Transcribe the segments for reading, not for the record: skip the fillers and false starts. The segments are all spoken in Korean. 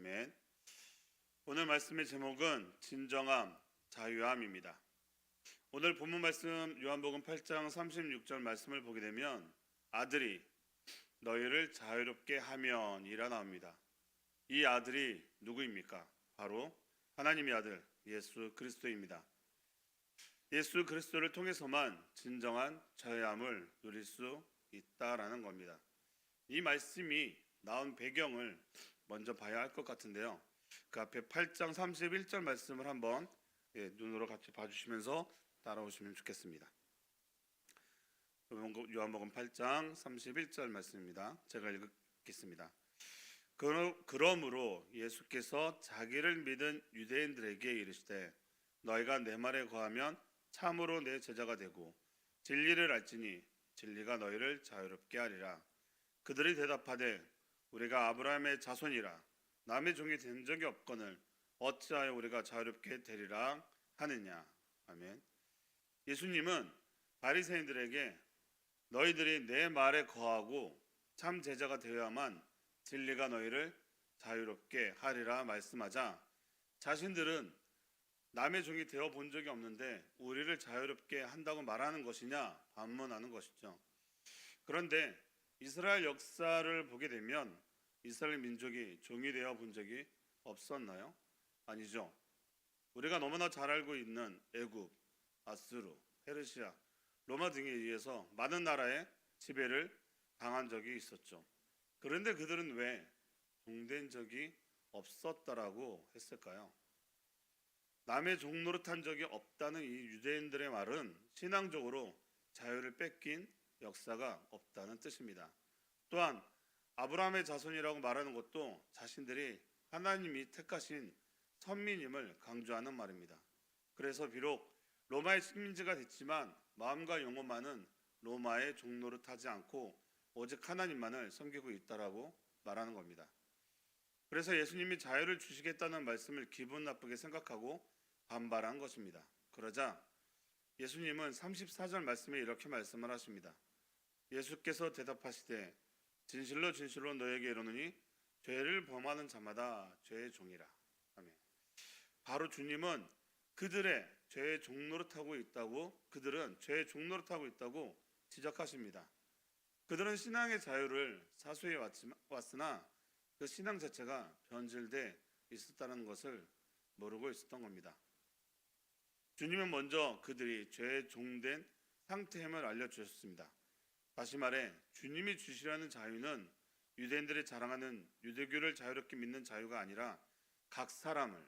아멘. 오늘 말씀의 제목은 진정함, 자유함입니다. 오늘 본문 말씀 요한복음 8장 36절 말씀을 보게 되면 아들이 너희를 자유롭게 하면이라 나옵니다. 이 아들이 누구입니까? 바로 하나님의 아들 예수 그리스도입니다. 예수 그리스도를 통해서만 진정한 자유함을 누릴 수 있다라는 겁니다. 이 말씀이 나온 배경을 먼저 봐야 할 것 같은데요. 그 앞에 8장 31절 말씀을 한번 눈으로 같이 봐주시면서 따라오시면 좋겠습니다. 요한복음 8장 31절 말씀입니다. 제가 읽겠습니다. 그러므로 예수께서 자기를 믿은 유대인들에게 이르시되 너희가 내 말에 거하면 참으로 내 제자가 되고 진리를 알지니 진리가 너희를 자유롭게 하리라. 그들이 대답하되 우리가 아브라함의 자손이라 남의 종이 된 적이 없거늘 어찌하여 우리가 자유롭게 되리라 하느냐. 아멘. 예수님은 바리새인들에게 너희들이 내 말에 거하고 참 제자가 되어야만 진리가 너희를 자유롭게 하리라 말씀하자 자신들은 남의 종이 되어 본 적이 없는데 우리를 자유롭게 한다고 말하는 것이냐 반문하는 것이죠. 그런데 이스라엘 역사를 보게 되면 이스라엘 민족이 종이 되어 본 적이 없었나요? 아니죠. 우리가 너무나 잘 알고 있는 애굽, 아수르, 페르시아, 로마 등에 의해서 많은 나라의 지배를 당한 적이 있었죠. 그런데 그들은 왜 종된 적이 없었다라고 했을까요? 남의 종 노릇한 적이 없다는 이 유대인들의 말은 신앙적으로 자유를 뺏긴 역사가 없다는 뜻입니다. 또한 아브라함의 자손이라고 말하는 것도 자신들이 하나님이 택하신 선민임을 강조하는 말입니다. 그래서 비록 로마의 식민지가 됐지만 마음과 영혼만은 로마의 종 노릇하지 않고 오직 하나님만을 섬기고 있다라고 말하는 겁니다. 그래서 예수님이 자유를 주시겠다는 말씀을 기분 나쁘게 생각하고 반발한 것입니다. 그러자 예수님은 34절 말씀에 이렇게 말씀을 하십니다. 예수께서 대답하시되 진실로 진실로 너에게 이르노니 죄를 범하는 자마다 죄의 종이라. 아멘. 바로 주님은 그들은 죄의 종노릇하고 있다고 지적하십니다. 그들은 신앙의 자유를 사수해 왔으나 그 신앙 자체가 변질돼 있었다는 것을 모르고 있었던 겁니다. 주님은 먼저 그들이 죄의 종된 상태임을 알려주셨습니다. 다시 말해 주님이 주시라는 자유는 유대인들이 자랑하는 유대교를 자유롭게 믿는 자유가 아니라 각 사람을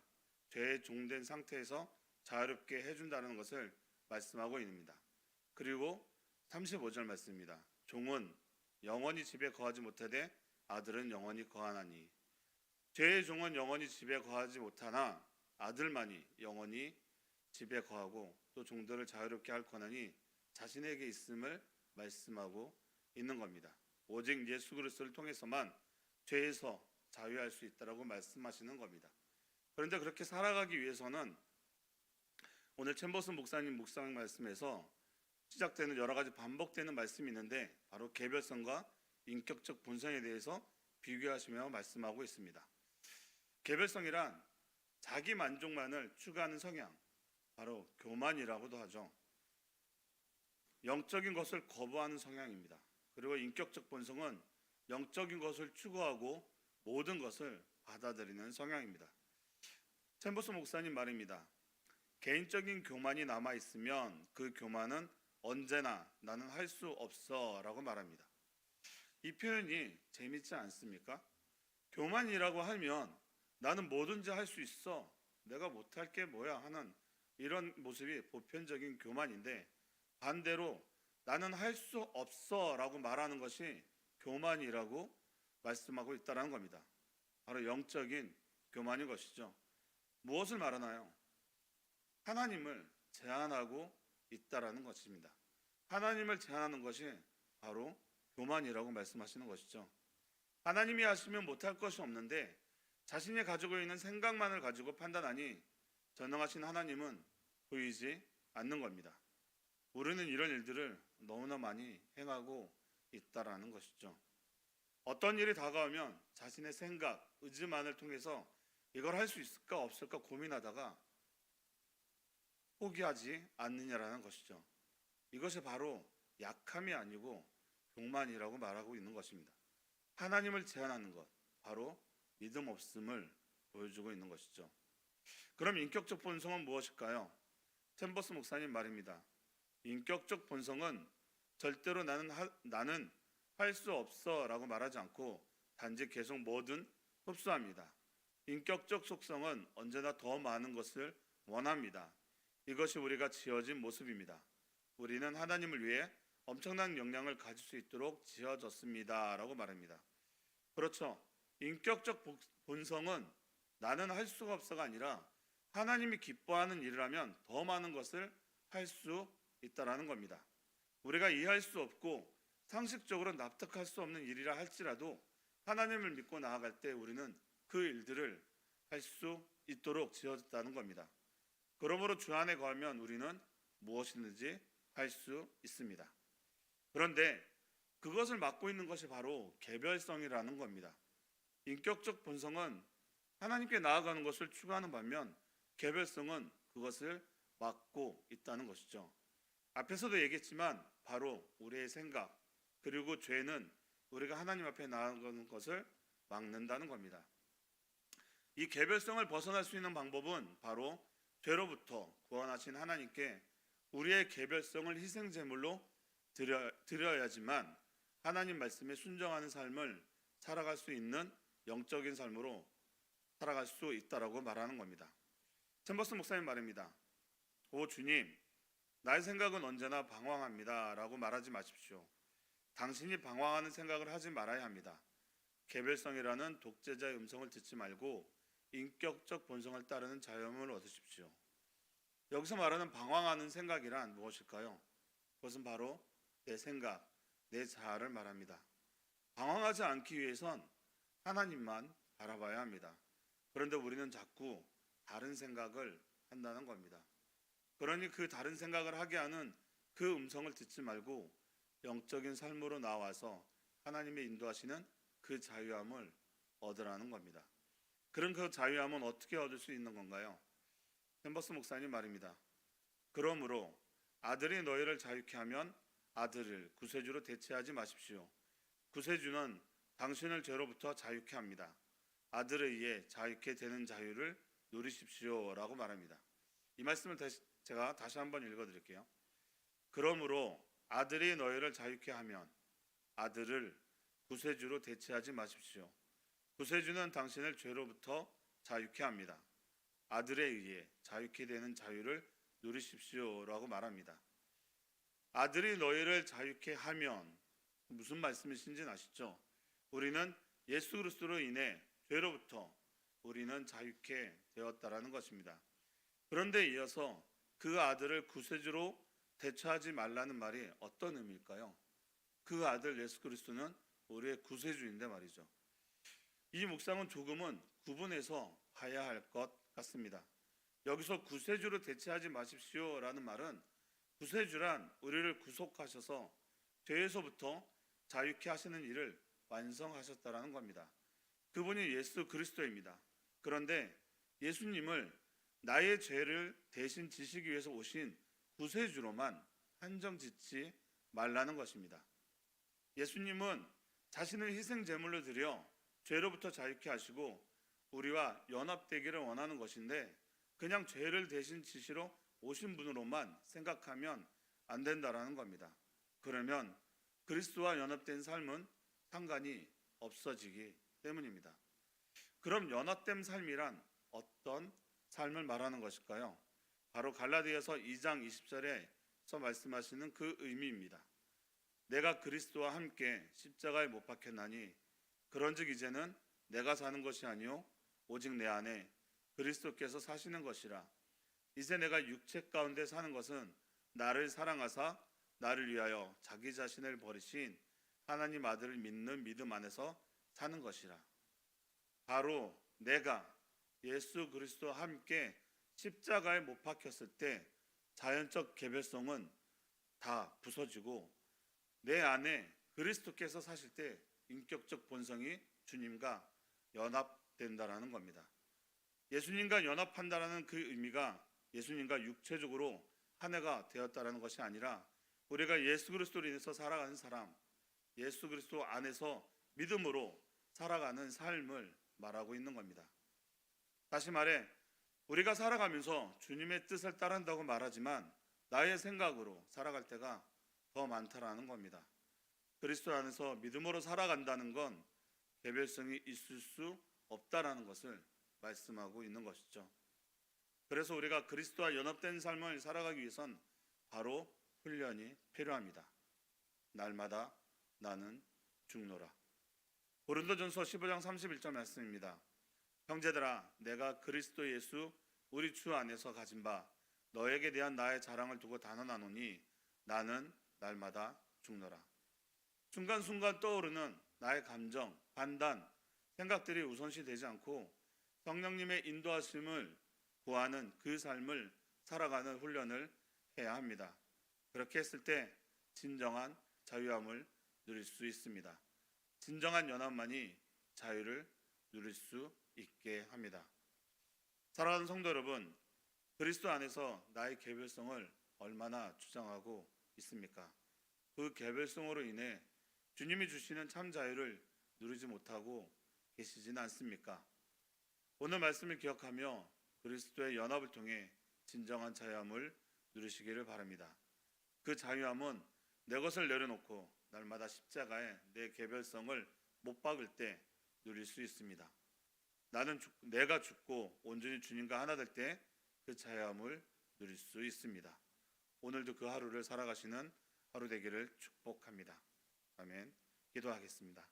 죄의 종된 상태에서 자유롭게 해준다는 것을 말씀하고 있습니다. 그리고 35절 말씀입니다. 종은 영원히 집에 거하지 못하되 아들은 영원히 거하나니 죄의 종은 영원히 집에 거하지 못하나 아들만이 영원히 집에 거하고 또 종들을 자유롭게 할 권한이 자신에게 있음을 말씀하고 있는 겁니다. 오직 예수 그리스도를 통해서만 죄에서 자유할 수 있다라고 말씀하시는 겁니다. 그런데 그렇게 살아가기 위해서는 오늘 챔버스 목사님 묵상 말씀에서 시작되는 여러 가지 반복되는 말씀이 있는데 바로 개별성과 인격적 본성에 대해서 비교하시며 말씀하고 있습니다. 개별성이란 자기 만족만을 추구하는 성향, 바로 교만이라고도 하죠. 영적인 것을 거부하는 성향입니다. 그리고 인격적 본성은 영적인 것을 추구하고 모든 것을 받아들이는 성향입니다. 챔버스 목사님 말입니다. 개인적인 교만이 남아있으면 그 교만은 언제나 나는 할 수 없어 라고 말합니다. 이 표현이 재밌지 않습니까? 교만이라고 하면 나는 뭐든지 할 수 있어, 내가 못할 게 뭐야 하는 이런 모습이 보편적인 교만인데 반대로 나는 할 수 없어 라고 말하는 것이 교만이라고 말씀하고 있다는 겁니다. 바로 영적인 교만인 것이죠. 무엇을 말하나요? 하나님을 제한하고 있다라는 것입니다. 하나님을 제한하는 것이 바로 교만이라고 말씀하시는 것이죠. 하나님이 하시면 못할 것이 없는데 자신이 가지고 있는 생각만을 가지고 판단하니 전능하신 하나님은 보이지 않는 겁니다. 우리는 이런 일들을 너무나 많이 행하고 있다라는 것이죠. 어떤 일이 다가오면 자신의 생각, 의지만을 통해서 이걸 할 수 있을까 없을까 고민하다가 포기하지 않느냐라는 것이죠. 이것이 바로 약함이 아니고 교만이라고 말하고 있는 것입니다. 하나님을 제한하는 것, 바로 믿음 없음을 보여주고 있는 것이죠. 그럼 인격적 본성은 무엇일까요? 챔버스 목사님 말입니다. 인격적 본성은 절대로 나는 할 수 없어라고 말하지 않고 단지 계속 뭐든 흡수합니다. 인격적 속성은 언제나 더 많은 것을 원합니다. 이것이 우리가 지어진 모습입니다. 우리는 하나님을 위해 엄청난 역량을 가질 수 있도록 지어졌습니다라고 말합니다. 그렇죠. 인격적 본성은 나는 할 수가 없어가 아니라 하나님이 기뻐하는 일을 하면 더 많은 것을 할 수 있다라는 겁니다. 우리가 이해할 수 없고 상식적으로 납득할 수 없는 일이라 할지라도 하나님을 믿고 나아갈 때 우리는 그 일들을 할 수 있도록 지어졌다는 겁니다. 그러므로 주 안에 거하면 우리는 무엇이든지 할 수 있습니다. 그런데 그것을 막고 있는 것이 바로 개별성이라는 겁니다. 인격적 본성은 하나님께 나아가는 것을 추구하는 반면 개별성은 그것을 막고 있다는 것이죠. 앞에서도 얘기했지만 바로 우리의 생각 그리고 죄는 우리가 하나님 앞에 나아가는 것을 막는다는 겁니다. 이 개별성을 벗어날 수 있는 방법은 바로 죄로부터 구원하신 하나님께 우리의 개별성을 희생제물로 드려야지만 하나님 말씀에 순종하는 삶을 살아갈 수 있는 영적인 삶으로 살아갈 수 있다라고 말하는 겁니다. 챔버스 목사님 말입니다. 오 주님, 나의 생각은 언제나 방황합니다 라고 말하지 마십시오. 당신이 방황하는 생각을 하지 말아야 합니다. 개별성이라는 독재자의 음성을 듣지 말고 인격적 본성을 따르는 자유함을 얻으십시오. 여기서 말하는 방황하는 생각이란 무엇일까요? 그것은 바로 내 생각, 내 자아를 말합니다. 방황하지 않기 위해선 하나님만 바라봐야 합니다. 그런데 우리는 자꾸 다른 생각을 한다는 겁니다. 그러니 그 다른 생각을 하게 하는 그 음성을 듣지 말고 영적인 삶으로 나와서 하나님의 인도하시는 그 자유함을 얻으라는 겁니다. 그런 그 자유함은 어떻게 얻을 수 있는 건가요? 챔버스 목사님 말입니다. 그러므로 아들이 너희를 자유케 하면 아들을 구세주로 대체하지 마십시오. 구세주는 당신을 죄로부터 자유케 합니다. 아들에 의해 자유케 되는 자유를 누리십시오 라고 말합니다. 이 말씀을 제가 다시 한번 읽어드릴게요. 그러므로 아들이 너희를 자유케 하면 아들을 구세주로 대체하지 마십시오. 구세주는 당신을 죄로부터 자유케 합니다. 아들에 의해 자유케 되는 자유를 누리십시오 라고 말합니다. 아들이 너희를 자유케 하면 무슨 말씀이신지 아시죠? 우리는 예수 그리스도로 인해 죄로부터 우리는 자유케 되었다라는 것입니다. 그런데 이어서 그 아들을 구세주로 대처하지 말라는 말이 어떤 의미일까요? 그 아들 예수 그리스도는 우리의 구세주인데 말이죠. 이 묵상은 조금은 구분해서 봐야 할 것 같습니다. 여기서 구세주로 대체하지 마십시오라는 말은 구세주란 우리를 구속하셔서 죄에서부터 자유케 하시는 일을 완성하셨다라는 겁니다. 그분이 예수 그리스도입니다. 그런데 예수님을 나의 죄를 대신 지시기 위해서 오신 구세주로만 한정짓지 말라는 것입니다. 예수님은 자신을 희생 제물로 드려 죄로부터 자유케 하시고 우리와 연합되기를 원하는 것인데 그냥 죄를 대신 지시러 오신 분으로만 생각하면 안 된다라는 겁니다. 그러면 그리스도와 연합된 삶은 상관이 없어지기 때문입니다. 그럼 연합된 삶이란 어떤 삶을 말하는 것일까요? 바로 갈라디아서 2장 20절에서 말씀하시는 그 의미입니다. 내가 그리스도와 함께 십자가에 못 박혔나니 그런즉 이제는 내가 사는 것이 아니요 오직 내 안에 그리스도께서 사시는 것이라. 이제 내가 육체 가운데 사는 것은 나를 사랑하사 나를 위하여 자기 자신을 버리신 하나님 아들을 믿는 믿음 안에서 사는 것이라. 바로 내가 예수 그리스도와 함께 십자가에 못 박혔을 때 자연적 개별성은 다 부서지고 내 안에 그리스도께서 사실 때 인격적 본성이 주님과 연합된다라는 겁니다. 예수님과 연합한다라는 그 의미가 예수님과 육체적으로 한 해가 되었다라는 것이 아니라 우리가 예수 그리스도로 인해서 살아가는 사람, 예수 그리스도 안에서 믿음으로 살아가는 삶을 말하고 있는 겁니다. 다시 말해 우리가 살아가면서 주님의 뜻을 따른다고 말하지만 나의 생각으로 살아갈 때가 더 많다라는 겁니다. 그리스도 안에서 믿음으로 살아간다는 건 개별성이 있을 수 없다라는 것을 말씀하고 있는 것이죠. 그래서 우리가 그리스도와 연합된 삶을 살아가기 위해선 바로 훈련이 필요합니다. 날마다 나는 죽노라. 고린도전서 15장 31절 말씀입니다. 형제들아, 내가 그리스도 예수 우리 주 안에서 가진 바 너에게 대한 나의 자랑을 두고 단언하노니 나는 날마다 죽노라. 순간순간 떠오르는 나의 감정, 판단, 생각들이 우선시 되지 않고 성령님의 인도하심을 구하는 그 삶을 살아가는 훈련을 해야 합니다. 그렇게 했을 때 진정한 자유함을 누릴 수 있습니다. 진정한 연합만이 자유를 누릴 수 있게 합니다. 사랑하는 성도 여러분, 그리스도 안에서 나의 개별성을 얼마나 주장하고 있습니까? 그 개별성으로 인해 주님이 주시는 참 자유를 누리지 못하고 계시진 않습니까? 오늘 말씀을 기억하며 그리스도의 연합을 통해 진정한 자유함을 누리시기를 바랍니다. 그 자유함은 내 것을 내려놓고 날마다 십자가에 내 개별성을 못 박을 때 누릴 수 있습니다. 내가 죽고 온전히 주님과 하나 될 때 그 자유함을 누릴 수 있습니다. 오늘도 그 하루를 살아가시는 하루 되기를 축복합니다. 아멘. 기도하겠습니다.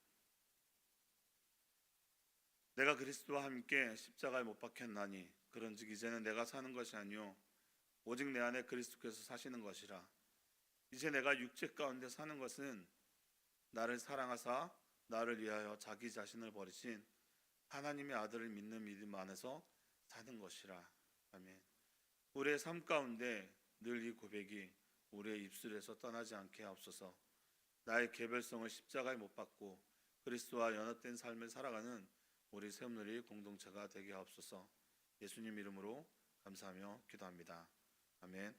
내가 그리스도와 함께 십자가에 못 박혔나니 그런즉 이제는 내가 사는 것이 아니요 오직 내 안에 그리스도께서 사시는 것이라. 이제 내가 육체 가운데 사는 것은 나를 사랑하사 나를 위하여 자기 자신을 버리신 하나님의 아들을 믿는 믿음 안에서 사는 것이라. 아멘. 우리의 삶 가운데 늘 이 고백이 우리의 입술에서 떠나지 않게 하옵소서. 나의 개별성을 십자가에 못 박고 그리스도와 연합된 삶을 살아가는 우리 새움누리 공동체가 되게 하옵소서. 예수님 이름으로 감사하며 기도합니다. 아멘.